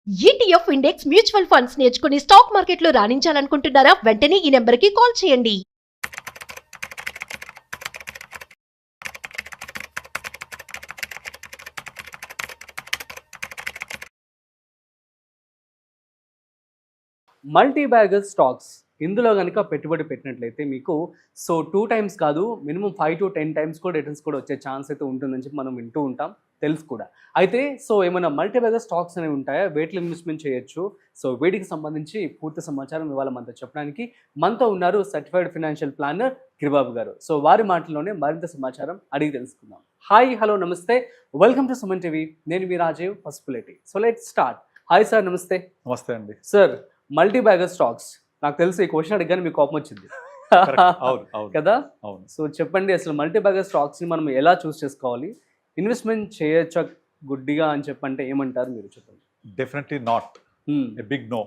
ETF index mutual funds నేర్చుకుని stock మార్కెట్లో రాణించాలనుకుంటున్నారా? వెంటనే ఈ నెంబర్కి కాల్ చేయండి. మల్టీ బ్యాగర్ స్టాక్స్ ఇందులో కనుక పెట్టుబడి పెట్టినట్లయితే మీకు 2 టైమ్స్ కాదు మినిమం 5 to 10 టైమ్స్ కూడా రిటర్న్స్ కూడా వచ్చే ఛాన్స్ అయితే ఉంటుందని చెప్పి మనం వింటూ ఉంటాం, తెలుసు కూడా. అయితే ఏమైనా మల్టీ బ్యాగర్ స్టాక్స్ అనేవి ఉంటాయా, వేటిలో ఇన్వెస్ట్మెంట్ చేయొచ్చు? వీటికి సంబంధించి పూర్తి సమాచారం ఇవాళ మనతో చెప్పడానికి మనతో ఉన్నారు సర్టిఫైడ్ ఫైనాన్షియల్ ప్లానర్ గిరిబాబు గారు. వారి మాటల్లోనే మరింత సమాచారం అడిగి తెలుసుకుందాం. హాయ్, హలో, నమస్తే, వెల్కమ్ టు సుమన్ టీవీ. నేను మీ Rajeev Pasupuleti. Let's start. Hi sir, నమస్తే. నమస్తే అండి సార్, మల్టీ బ్యాగర్ స్టాక్స్, నాకు తెలిసి ఈ క్వశ్చన్ అడిగానే మీకు కోపం వచ్చింది కదా? అవును. చెప్పండి, అసలు మల్టీ బ్యాగర్ స్టాక్స్ ని మనం ఎలా చూస్ చేసుకోవాలి, ఇన్వెస్ట్మెంట్ చేయొచ్చా గుడ్డిగా అని చెప్పంటే ఏమంటారు మీరు? చెప్పండి. Definitely not, a big no.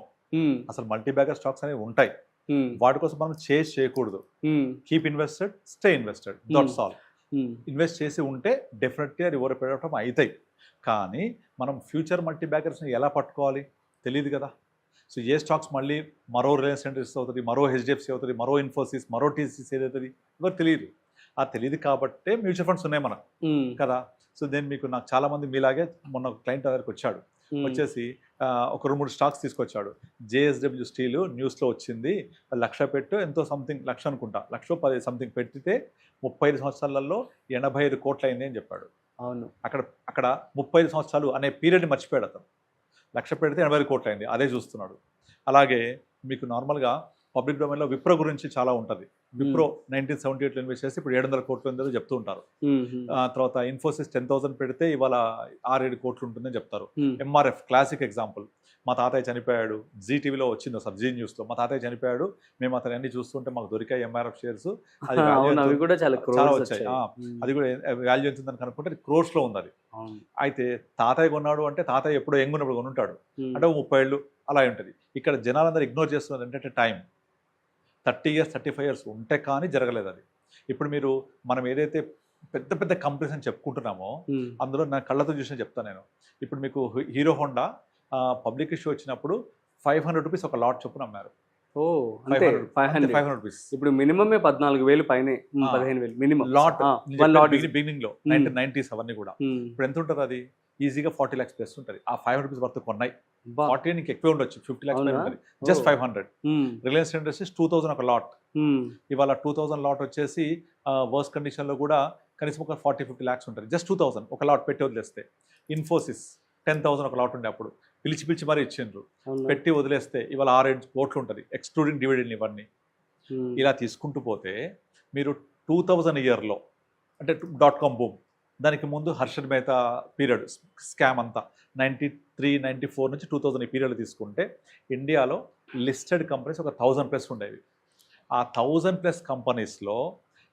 అసలు మల్టీ బ్యాగర్ స్టాక్స్ అనేవి ఉంటాయి, వాటి కోసం మనం చేజ్ చేయకూడదు. Keep invested, stay invested, that's all. Invest చేసి ఉంటే డెఫినెట్లీ అది ఓవర్ పీరియడ్ ఆఫ్ టైం అవుతాయి. కానీ మనం ఫ్యూచర్ మల్టీ బ్యాగర్స్ని ఎలా పట్టుకోవాలి తెలియదు కదా. ఏ స్టాక్స్ మళ్ళీ మరో రిలయన్స్ ఇండస్ట్రీస్ అవుతుంది, మరో హెచ్డిఎఫ్సి అవుతుంది, మరో ఇన్ఫోసిస్, మరో టీసీసీ ఏదవుతుంది ఎవరు తెలియదు. ఆ తెలియదు కాబట్టే మ్యూచువల్ ఫండ్స్ ఉన్నాయి మనకు కదా. నాకు చాలా మంది మీలాగే మొన్న క్లయింట్ దగ్గరికి వచ్చాడు, వచ్చేసి ఒక 2-3 స్టాక్స్ తీసుకొచ్చాడు. జేఎస్డబ్ల్యూ స్టీల్ న్యూస్లో వచ్చింది, 1,00,000 పెట్టు, ఎంతో సంథింగ్ 1,00,000 అనుకుంటా, 1,10,000 సంథింగ్ పెట్టితే 35 సంవత్సరాలలో 85 కోట్లు అయింది అని చెప్పాడు. అవును. అక్కడ 35 సంవత్సరాలు అనే పీరియడ్ని మర్చిపోయాడు అతను. 1,00,000 పెడితే 85 కోట్లు అయింది, అదే చూస్తున్నాడు. అలాగే మీకు నార్మల్గా పబ్లిక్ డొమైన్లో విప్రో గురించి చాలా ఉంటుంది. విప్రో 1978లో ఇన్వెస్ట్ చేసి ఇప్పుడు 700 కోట్లు ఉందో చెప్తూ ఉంటారు. తర్వాత ఇన్ఫోసిస్ 10,000 పెడితే ఇవాళ 6-7 కోట్లు ఉంటుందని చెప్తారు. MRF classic example. మా తాతయ్య చనిపోయాడు, జీటీవీలో వచ్చింది సార్, జీ న్యూస్లో. మా తాతయ్య చనిపోయాడు, మేము అతను అన్ని చూస్తుంటే మాకు దొరికాయి ఎంఆర్ఎఫ్ షేర్స్. అది కూడా చాలా వచ్చాయి. అది కూడా వాల్యూ ఎంత ఉందని కనుక్కుంటే అది క్రోర్స్లో ఉంది అది. అయితే తాతయ్య కొన్నాడు అంటే తాతయ్య ఎప్పుడో ఎంగున్నప్పుడు కొనుంటాడు అంటే 30 ఏళ్ళు అలా ఉంటుంది. ఇక్కడ జనాలందరూ ఇగ్నోర్ చేస్తున్నారు ఏంటంటే టైం. 30 years 35 years ఉంటే కానీ జరగలేదు అది. ఇప్పుడు మీరు మనం ఏదైతే పెద్ద పెద్ద కంపెనీస్ అని చెప్పుకుంటున్నామో అందులో నా కళ్ళతో చూసిన చెప్తాను నేను. ఇప్పుడు మీకు హీరో హోండా పబ్లిక్ ఇష్యూ వచ్చినప్పుడు 500 రూపీస్ ఒక లాట్ చొప్పున అమ్మారు. 500 రూపీస్. ఇప్పుడు మినిమం 14,000 పైన, 15,000 మినిమం లాట్ బిగినింగ్ లో 1990s అవన్నీ కూడా. ఇప్పుడు ఎంత ఉంటుంది అది? ఈజీగా 40 lakhs ప్లస్ ఉంటుంది. ఆ 500 రూపీస్ వర్త్ కొన్నాయి. 40 నీకు ఎక్కువ ఉండొచ్చు, 50 lakhs పైన ఉంటుంది, జస్ట్ 500. రిలయన్స్ ఇండస్ట్రీస్ 2,000 ఒక లాట్. ఇవాళ 2,000 లాట్ వచ్చేసి వర్స్ట్ కండిషన్ లో కూడా కనీసం ఒక 40-50 lakhs ఉంటుంది, జస్ట్ 2,000 ఒక లాట్ పెట్టి వదిలేస్తే. ఇన్ఫోసిస్ 10,000 ఒక లాట్ ఉండే, అప్పుడు పిలిచి మరీ ఇచ్చిండ్రు, పెట్టి వదిలేస్తే ఇవాళ 6-7 కోట్లు ఉంటుంది, ఎక్స్క్లూడింగ్ డివిడెండ్ ఇవన్నీ. ఇలా తీసుకుంటూ పోతే మీరు 2000 ఇయర్లో అంటే .com బూమ్, దానికి ముందు హర్షద్ మెహతా పీరియడ్ స్కామ్ అంతా 93-94 నుంచి 2000 ఈ పీరియడ్ తీసుకుంటే ఇండియాలో లిస్టెడ్ కంపెనీస్ ఒక 1000+ ఉండేవి. ఆ 1000+ కంపెనీస్లో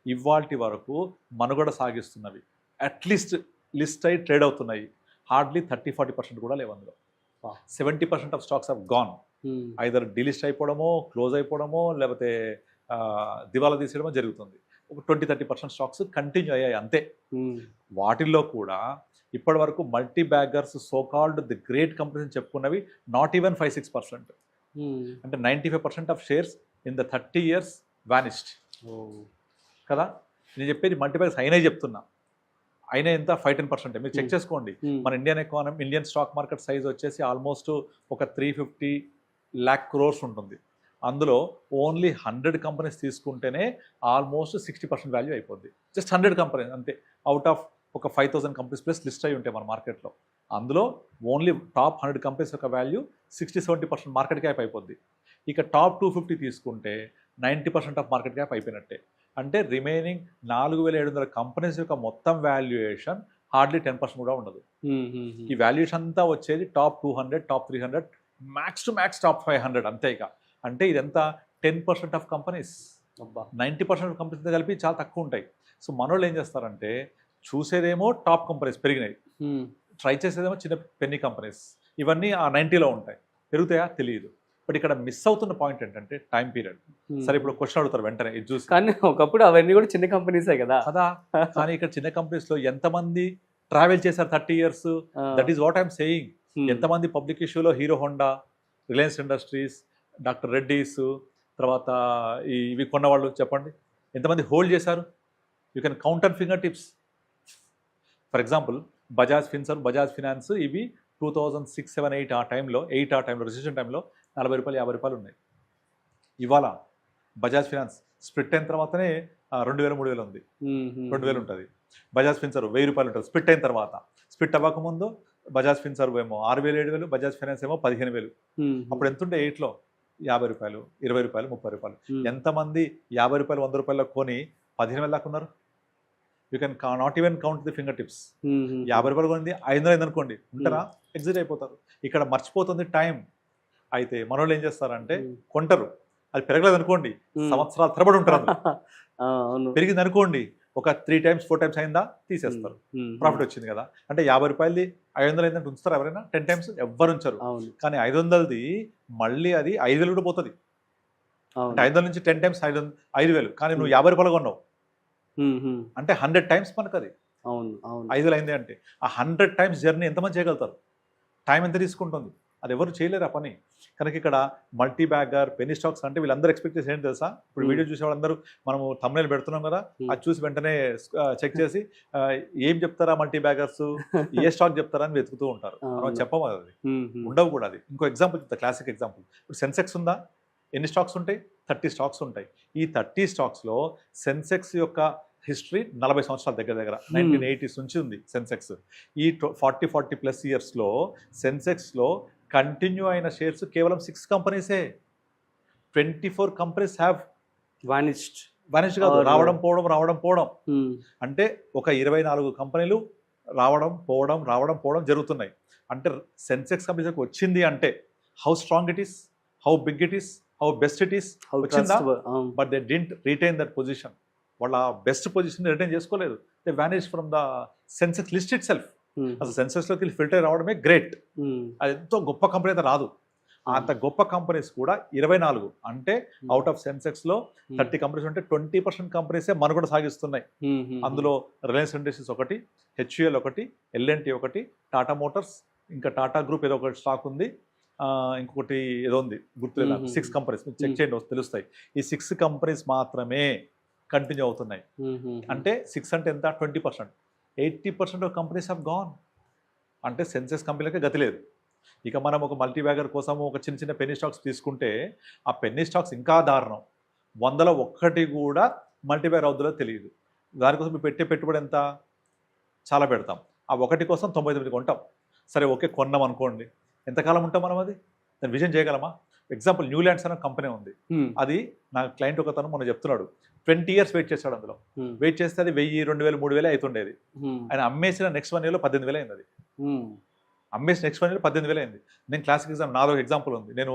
ఇవాల్టి వరకు మనుగడ సాగిస్తున్నవి, అట్లీస్ట్ లిస్ట్ అయి ట్రేడ్ అవుతున్నాయి, హార్డ్లీ 30-40% కూడా లేవు. అందులో 70% of stocks of gone. Either delist అయిపోవడమో, క్లోజ్ అయిపోవడమో, లేకపోతే దివాలా తీసేయడమో జరుగుతుంది. ఒక 20-30% స్టాక్స్ కంటిన్యూ అయ్యాయి అంతే. వాటిల్లో కూడా ఇప్పటి వరకు multi baggers so called the great companies అని చెప్పుకున్నవి నాట్ ఈవెన్ 5-6%. అంటే 95% of shares in the 30 years vanished కదా. నేను చెప్పేది మల్టీ బ్యాగర్స్ అయినా చెప్తున్నా, అయినా ఎంత 5-10%. మీరు చెక్ చేసుకోండి. మన ఇండియన్ స్టాక్ మార్కెట్ సైజ్ వచ్చేసి ఆల్మోస్ట్ ఒక 350 lakh crores ఉంటుంది. అందులో ఓన్లీ 100 కంపెనీస్ తీసుకుంటేనే ఆల్మోస్ట్ 60% వాల్యూ అయిపోద్ది. జస్ట్ 100 కంపెనీస్ అంతే, అవుట్ ఆఫ్ ఒక 5,000 కంపెనీస్ ప్లస్ లిస్ట్ అయి ఉంటాయి మన మార్కెట్లో. అందులో ఓన్లీ టాప్ 100 కంపెనీస్ యొక్క వాల్యూ 60-70% మార్కెట్ క్యాప్ అయిపోద్ది. ఇక టాప్ 250 తీసుకుంటే 90% ఆఫ్ మార్కెట్ క్యాప్ అయిపోయినట్టే. అంటే రిమైనింగ్ 4,700 కంపెనీస్ యొక్క మొత్తం వాల్యుయేషన్ హార్డ్లీ 10% కూడా ఉండదు. ఈ వాల్యుయేషన్ అంతా వచ్చేది top 200, top 300, max to max top 500 అంతే. ఇక అంటే ఇదంతా 10% ఆఫ్ కంపెనీస్. 90% ఆఫ్ కంపెనీస్ కలిపి చాలా తక్కువ ఉంటాయి. మనోళ్ళు ఏం చేస్తారంటే చూసేదేమో టాప్ కంపెనీస్ పెరిగినాయి, ట్రై చేసేదేమో చిన్న పెన్నీ కంపెనీస్, ఇవన్నీ ఆ 90లో ఉంటాయి. పెరుగుతాయా తెలియదు. బట్ ఇక్కడ మిస్ అవుతున్న పాయింట్ ఏంటంటే టైం పీరియడ్. సరే, ఇప్పుడు క్వశ్చన్ అడుగుతారు వెంటనే ఇది చూసి, కానీ ఒకప్పుడు అవన్నీ కూడా చిన్న కంపెనీసే కదా. కానీ ఇక్కడ చిన్న కంపెనీస్లో ఎంతమంది ట్రావెల్ చేశారు 30 years? That is what I'm saying. ఎంతమంది పబ్లిక్ ఇష్యూలో హీరో హోండా, రిలయన్స్ ఇండస్ట్రీస్, డాక్టర్ రెడ్డీస్, తర్వాత ఇవి కొన్నవాళ్ళు చెప్పండి, ఎంతమంది హోల్డ్ చేశారు? You can count and finger tips. For example Bajaj Finance ఇవి 2006, 7, 8 ఆ టైంలో రిజిస్ట్రేషన్ టైంలో 40 రూపాయలు 50 రూపాయలు ఉన్నాయి. ఇవాళ బజాజ్ ఫినాన్స్ స్ప్లిట్ అయిన తర్వాతనే 2000, 3000 ఉంది, 2000 ఉంటుంది. బజాజ్ ఫిన్సర్వ్ 1000 రూపాయలు ఉంటుంది స్ప్లిట్ అయిన తర్వాత. స్ప్లిట్ అవ్వకముందు బజాజ్ ఫిన్సర్వ్ ఏమో 6000, 7000, బజాజ్ ఫైనాన్స్ ఏమో 15000. అప్పుడు ఎంత ఉండే 8లో 50 రూపాయలు, 20 రూపాయలు, 30 రూపాయలు. ఎంతమంది 50 రూపాయలు, 100 రూపాయలు కొని 15000 దాకా ఉన్నారు? You can not even count the finger tips. 50 రూపాయలు కొనింది 500 అయింది అనుకోండి, ఉంటారా? ఎగ్జిట్ అయిపోతారు. ఇక్కడ మర్చిపోతుంది టైం. అయితే మనోళ్ళు ఏం చేస్తారంటే కొంటారు, అది పెరగలేదు అనుకోండి, సంవత్సరాల తరబడి ఉంటారు. పెరిగింది అనుకోండి, ఒక 3 times 4 times అయిందా తీసేస్తారు, ప్రాఫిట్ వచ్చింది కదా. అంటే 50 రూపాయలది 500 అయిందంటే ఉంచుతారు ఎవరైనా? 10 times ఎవ్వరు ఉంచరు. కానీ 500ది మళ్ళీ అది 5000 కూడా పోతుంది. అంటే 500 నుంచి 10 times 5000. కానీ నువ్వు 50 రూపాయలు కొన్నావు అంటే 100 times మనకు అది 5,000 అయింది అంటే ఆ 100 times జర్నీ ఎంతమంది చేయగలుగుతారు? టైం ఎంత తీసుకుంటుంది? అది ఎవరు చేయలేరు ఆ పని. కనుక ఇక్కడ మల్టీ బ్యాగర్, పెనీ స్టాక్స్ అంటే వీళ్ళందరూ ఎక్స్పెక్ట్ చేసి ఏంటి తెలుసా? ఇప్పుడు వీడియో చూసే వాళ్ళందరూ మనము thumbnail పెడుతున్నాం కదా, అది చూసి వెంటనే చెక్ చేసి ఏం చెప్తారా మల్టీ బ్యాగర్స్, ఏ స్టాక్ చెప్తారా అని వెతుకుతూ ఉంటారు. మనం చెప్పము అది, ఉండవు కూడా. అది ఇంకో ఎగ్జాంపుల్ చెప్తా, క్లాసిక్ ఎగ్జాంపుల్. ఇప్పుడు సెన్సెక్స్ ఉందా? ఎన్ని స్టాక్స్ ఉంటాయి? 30 స్టాక్స్ ఉంటాయి. ఈ 30 స్టాక్స్లో సెన్సెక్స్ యొక్క హిస్టరీ 40 సంవత్సరాల దగ్గర 1980s నుంచి ఉంది సెన్సెక్స్. ఈ 40+ ఇయర్స్లో సెన్సెక్స్లో కంటిన్యూ అయిన షేర్స్ కేవలం 6 కంపెనీసే. 24 కంపెనీస్ హ్యావ్ వానిష్డ్ కాదు, రావడం పోవడం. అంటే ఒక 24 కంపెనీలు రావడం పోవడం జరుగుతున్నాయి. అంటే సెన్సెక్స్ కంపెనీకి వచ్చింది అంటే how strong it is, how big it is, how best it is వచ్చిందా? But they didn't retain that position. వాళ్ళ బెస్ట్ పొజిషన్ రిటైన్ చేసుకోలేదు. They vanish from the Sensex list itself. అసలు సెన్సెక్స్లోకి ఫిల్టర్ రావడమే గ్రేట్. అది ఎంతో గొప్ప company అయితే రాదు. అంత గొప్ప కంపెనీస్ కూడా 24. అంటే అవుట్ ఆఫ్ సెన్సెక్స్లో 30 కంపెనీస్ ఉంటే 20% కంపెనీసే మనుగడ సాగిస్తున్నాయి. అందులో రిలయన్స్ ఇండస్ట్రీస్ ఒకటి, హెచ్యుఎల్ ఒకటి, ఎల్ఎన్టీ ఒకటి, టాటా మోటార్స్, ఇంకా టాటా గ్రూప్ ఏదో ఒకటి స్టాక్ ఉంది, ఇంకొకటి ఏదో ఉంది గుర్తులేదు. 6 కంపెనీస్ చెక్ చేయండి తెలుస్తాయి. ఈ 6 కంపెనీస్ మాత్రమే కంటిన్యూ అవుతున్నాయి. అంటే 6 అంటే ఎంత? 20%. 80% ఆఫ్ కంపెనీస్ హ్యావ్ గాన్. అంటే సెన్సెక్స్ కంపెనీలకే గతి లేదు. ఇక మనం ఒక మల్టీ బ్యాగర్ కోసం ఒక చిన్న పెన్నీ స్టాక్స్ తీసుకుంటే ఆ పెన్నీ స్టాక్స్ ఇంకా దారుణం. 100లో 1 కూడా మల్టీ బ్యాగర్ అవుతుందో తెలియదు. దానికోసం మీరు పెట్టే పెట్టుబడి ఎంత? చాలా పెడతాం. ఆ 1 కోసం 99 కొంటాం. సరే ఓకే కొన్నాం అనుకోండి, ఎంతకాలం ఉంటాం మనం? అది దాన్ని విజన్ చేయగలమా? ఎగ్జాంపుల్ న్యూల్యాండ్స్ అనే కంపెనీ ఉంది. అది నా క్లయింట్ ఒకతను మొన్న చెప్తున్నాడు, 20 years వెయిట్ చేశాడు. అందులో వెయిట్ చేస్తే అది 1000, 2000, 3000 అవుతుండేది. ఆయన అమ్మేసిన నెక్స్ట్ 1 yearలో 18,000 అయింది. అది అమ్మేసి నెక్స్ట్ 1 yearలో 18,000 అయింది. నేను క్లాసిక్ నాలో ఎగ్జాంపుల్ ఉంది. నేను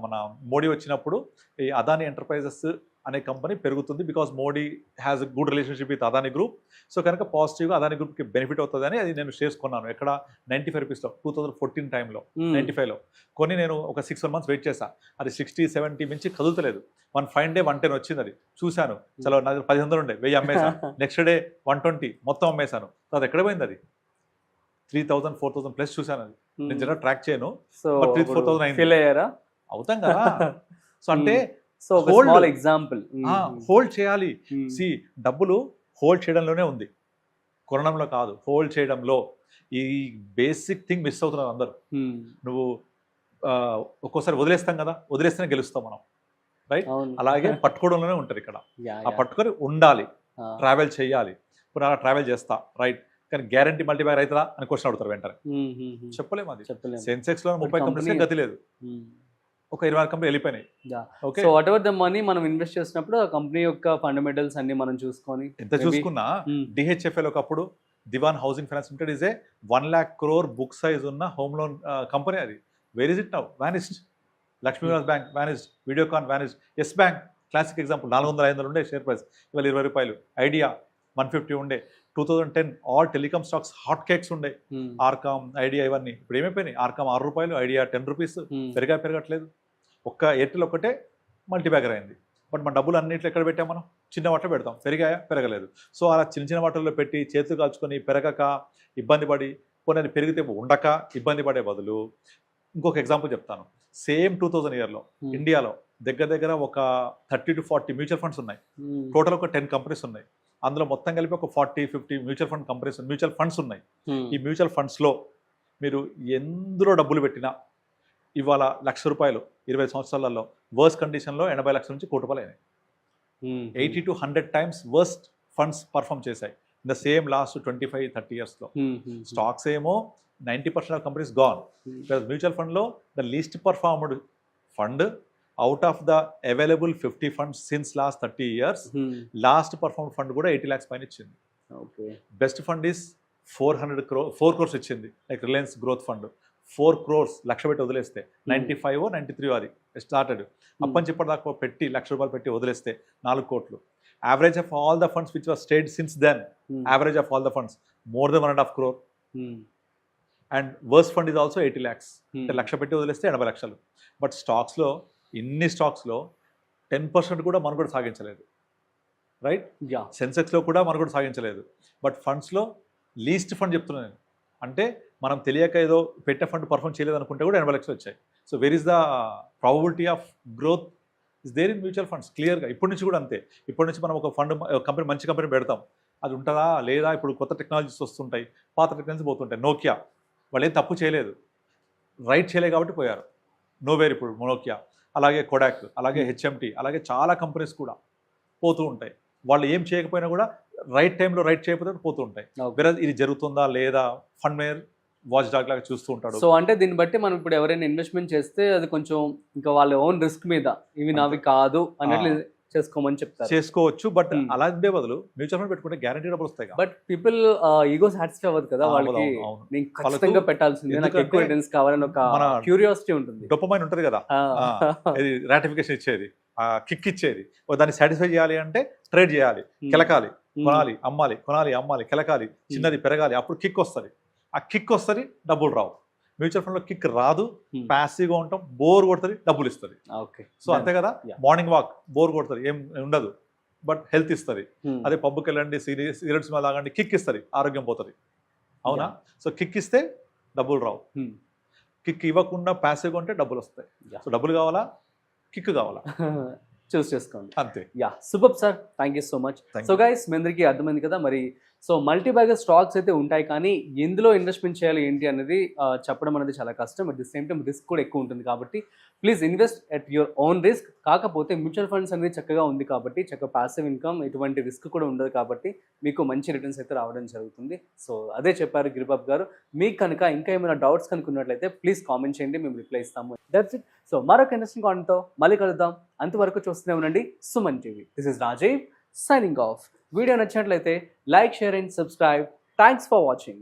మన మోడీ వచ్చినప్పుడు ఈ అదానీ ఎంటర్ప్రైజెస్ అనే కంపెనీ పెరుగుతుంది, because Modi has a good relationship with Adani group. So కనుక పాజిటివ్గా అదానీ గ్రూప్కి బెనిఫిట్ అవుతుంది అని అది నేను షేర్స్ కొన్నాను. ఎక్కడ? 95 రూపీస్లో 2014 టైంలో 95లో కొని నేను ఒక 6 months వెయిట్ చేశాను. అది 60, 70 మించి కదులుతలేదు. 1 fine day 110 వచ్చింది. అది చూశాను, చలో నా దగ్గర 1000 ఉండే, 1000 అమ్మేశాను. నెక్స్ట్ డే 120 మొత్తం అమ్మేశాను. సో అది ఎక్కడ పోయింది? అది 3000, 4000 ప్లస్ చూశాను. అది నేను జర ట్రాక్ చేయను, 3,000-4,000 అయింది. అవుతాం కదా. సో అంటే ఎగ్జాంపుల్ హోల్డ్ చేయాలి. సి డబ్బులు హోల్డ్ చేయడంలోనే ఉంది, కొనడంలో కాదు. హోల్డ్ చేయడంలో ఈ బేసిక్ థింగ్ మిస్ అవుతున్నారు అందరూ. నువ్వు ఒక్కోసారి వదిలేస్తాం కదా, వదిలేస్తేనే గెలుస్తాం మనం, రైట్? అలాగే పట్టుకోవడంలోనే ఉంటుంది ఇక్కడ. ఆ పట్టుకొని ఉండాలి, ట్రావెల్ చేయాలి. ఇప్పుడు అలా ట్రావెల్ చేస్తా, రైట్, కానీ గ్యారంటీ మల్టీ బ్యాగర్ అవుతుందా అని క్వశ్చన్ అడుగుతారు వెంటనే. చెప్పలేము. అది సెన్సెక్స్ లో 30 కంపెనీస్ గతి లేదు, ఒక 20 కంపెనీ వెళ్ళిపోయినాయి. So what ever the money మనం ఇన్వెస్ట్ చేసినప్పుడు ఆ కంపెనీ యొక్క ఫండమెంటల్స్ అన్ని మనం చూసుకొని ఎంత చూసుకున్నా డిహెచ్ఎఫ్ఎల్ ఒకప్పుడు Dewan housing finance limited is a 1 lakh crore book size ఉన్న హోమ్ లోన్ కంపెనీ. అది where is it now? Vanished. Lakshmi Vilas bank vanished, Videocon vanished, Yes bank classic example 400-500 ఉండే షేర్ ప్రైస్, ఇవాళ 20 రూపాయలు. ఐడియా 150 ఉండే. 2010 all telecom stocks hot cakes ఉండే, RCom, idea, ఇవన్నీ ఇప్పుడు ఏమైపోయినాయి? ఆర్కామ్ 6 రూపాయలు, ఐడియా 10 రూపీస్. పెరగట్లేదు. ఒక్క ఎయిర్టెల్ ఒకటే మల్టీ బ్యాగర్ అయింది. బట్ మన డబ్బులు అన్నింటిలో ఎక్కడ పెట్టాం? మనం చిన్న వాటిలో పెడతాం. పెరగలేదు. సో అలా చిన్న వాటిల్లో పెట్టి చేతులు కాల్చుకొని పెరగక ఇబ్బంది పడి పోనీ అది పెరిగితే ఉండక ఇబ్బంది పడే బదులు ఇంకొక ఎగ్జాంపుల్ చెప్తాను. సేమ్ 2000 ఇయర్లో ఇండియాలో దగ్గర ఒక 30 to 40 మ్యూచువల్ ఫండ్స్ ఉన్నాయి. టోటల్ ఒక 10 కంపెనీస్ ఉన్నాయి. అందులో మొత్తం కలిపి ఒక 40-50 మ్యూచువల్ ఫండ్స్ ఉన్నాయి. ఈ మ్యూచువల్ ఫండ్స్లో మీరు ఎందులో డబ్బులు పెట్టినా ఇవాళ ₹1,00,000 20 సంవత్సరాలలో వర్స్ట్ కండిషన్లో 80 లక్షల నుంచి ₹1,00,000 అయినాయి. 80 to 100 times worst funds perform చేశాయి ఇన్ ద సేమ్ లాస్ట్ 25-30 ఇయర్స్లో. స్టాక్స్ ఏమో 90% ఆఫ్ కంపెనీస్ గాన్. మ్యూచువల్ ఫండ్లో the least performed fund out of the available 50 funds since last 30 years last perform fund కూడా 80 lakhs పైన ఇచ్చింది. బెస్ట్ ఫండ్ ఈస్ 4 crores ఇచ్చింది. Like Reliance growth fund 4 crores లక్ష పెట్టి వదిలేస్తే 95 or 93 అది started. అప్పని చెప్పేదాకా పెట్టి ₹1,00,000 పెట్టి వదిలేస్తే 4 కోట్లు. Average of all the funds which was stayed since then, average of all the funds more than 1.5 crore. And worst fund is also 80 lakhs. అంటే లక్ష పెట్టి వదిలేస్తే 80 లక్షలు. బట్ స్టాక్స్లో ఇన్ని స్టాక్స్లో 10% కూడా మనుగడ సాగించలేదు. రైట్, సెన్సెక్స్లో కూడా మనుగడ సాగించలేదు. బట్ ఫండ్స్లో లీస్ట్ ఫండ్ చెప్తున్నాను నేను. అంటే మనం తెలియక ఏదో పెట్టే ఫండ్ పర్ఫామ్ చేయలేదు అనుకుంటే కూడా 80 లక్షలు వచ్చాయి. So where is the probability of growth is there in mutual funds క్లియర్గా. ఇప్పటి నుంచి కూడా అంతే. ఇప్పటి నుంచి మనం ఒక ఫండ్ కంపెనీ మంచి కంపెనీ పెడతాం, అది ఉంటుందా లేదా? ఇప్పుడు కొత్త టెక్నాలజీస్ వస్తుంటాయి, పాత టెక్నాలజీ పోతుంటాయి. నోకియా వాళ్ళు ఏం తప్పు చేయలేదు, రైట్ చేయలేదు కాబట్టి పోయారు. నోవేర్ ఇప్పుడు నోకియా, అలాగే కొడాక్, అలాగే హెచ్ఎంటీ, అలాగే చాలా కంపెనీస్ కూడా పోతూ ఉంటాయి. వాళ్ళు ఏం చేయకపోయినా కూడా రైట్ టైంలో రైట్ చేయకపోతే పోతూ ఉంటాయి. వేరే ఇది జరుగుతుందా లేదా ఫండ్ మేనేజర్ వాచ్ డాగ్ లాగా చూస్తూ ఉంటాడు. సో అంటే దీన్ని బట్టి మనం ఇప్పుడు ఎవరైనా ఇన్వెస్ట్మెంట్ చేస్తే అది కొంచెం ఇంకా వాళ్ళ ఓన్ రిస్క్ మీద ఇవి నావి కాదు అన్నట్లు చేసుకోమని చెప్తారు. చేసుకోవచ్చు, బట్ అలా ఉండే బదులు మ్యూచువల్ ఫండ్ పెట్టుకుంటే గ్యారంటీ డబ్బులు వస్తాయి. బట్ పీపుల్ ఈగో సాటిస్ఫై అవ్వదు కదా, వాళ్ళకి నేను ఖచ్చితంగా పెట్టాల్సిందే, నాకు ఎక్కువ రిటర్న్స్ కావాలని ఒక క్యూరియాసిటీ ఉంటుంది. డోపమైన్ ఉంటుంది కదా, ఇది రాటిఫికేషన్ ఇచ్చేది, కిక్ ఇచ్చేది. దాన్ని సాటిస్ఫై చేయాలి అంటే ట్రేడ్ చేయాలి, కెలకాలి, కొనాలి అమ్మాలి, కొనాలి అమ్మాలి, కెలకాలి, చిన్నది పెరగాలి, అప్పుడు కిక్ వస్తుంది. ఆ కిక్ వస్తుంది, డబ్బులు రావు. మ్యూచువల్ ఫండ్ లో కిక్ రాదు, ప్యాసివ్గా ఉంటాం, బోర్ కొడుతుంది, డబ్బులు ఇస్తుంది. సో అంతే కదా, మార్నింగ్ వాక్ బోర్ కొడుతుంది, ఏం ఉండదు, బట్ హెల్త్ ఇస్తుంది. అదే పబ్కి వెళ్ళండి, సిగరెట్స్ మీద తాగండి, కిక్ ఇస్తుంది, ఆరోగ్యం పోతుంది. అవునా? సో కిక్ ఇస్తే డబ్బులు రావు, కిక్ ఇవ్వకుండా ప్యాసివ్గా ఉంటే డబ్బులు వస్తాయి. సో డబ్బులు కావాలా, కిక్ కావాలా, చూస్ చేసుకోండి. అంతే. Super sir, thank you so much. So guys, మీ అందరికీ అర్థమైంది కదా మరి. సో మల్టీబ్యాగర్ స్టాక్స్ అయితే ఉంటాయి, కానీ ఎందులో ఇన్వెస్ట్మెంట్ చేయాలి ఏంటి అనేది చెప్పడం అనేది చాలా కష్టం. At the same time risk కూడా ఎక్కువ ఉంటుంది. కాబట్టి please invest at your own risk. కాకపోతే మ్యూచువల్ ఫండ్స్ అనేది చక్కగా ఉంది కాబట్టి, చక్కగా ప్యాసివ్ ఇన్కమ్, ఎటువంటి రిస్క్ కూడా ఉండదు కాబట్టి మీకు మంచి రిటర్న్స్ అయితే రావడం జరుగుతుంది. సో అదే చెప్పారు గిరిబాబు గారు. మీకు కనుక ఇంకా ఏమైనా డౌట్స్ కనుక్కున్నట్లయితే ప్లీజ్ కామెంట్ చేయండి, మేము రిప్లై ఇస్తాము. That's it. సో మరొక ఇంట్రెస్టింగ్ కాంటెంట్తో మళ్ళీ కలుద్దాం. అంతవరకు చూస్తూనే ఉండండి Suman TV. This is Rajeev signing off. Video నచ్చినట్లయితే like, share and subscribe. Thanks for watching.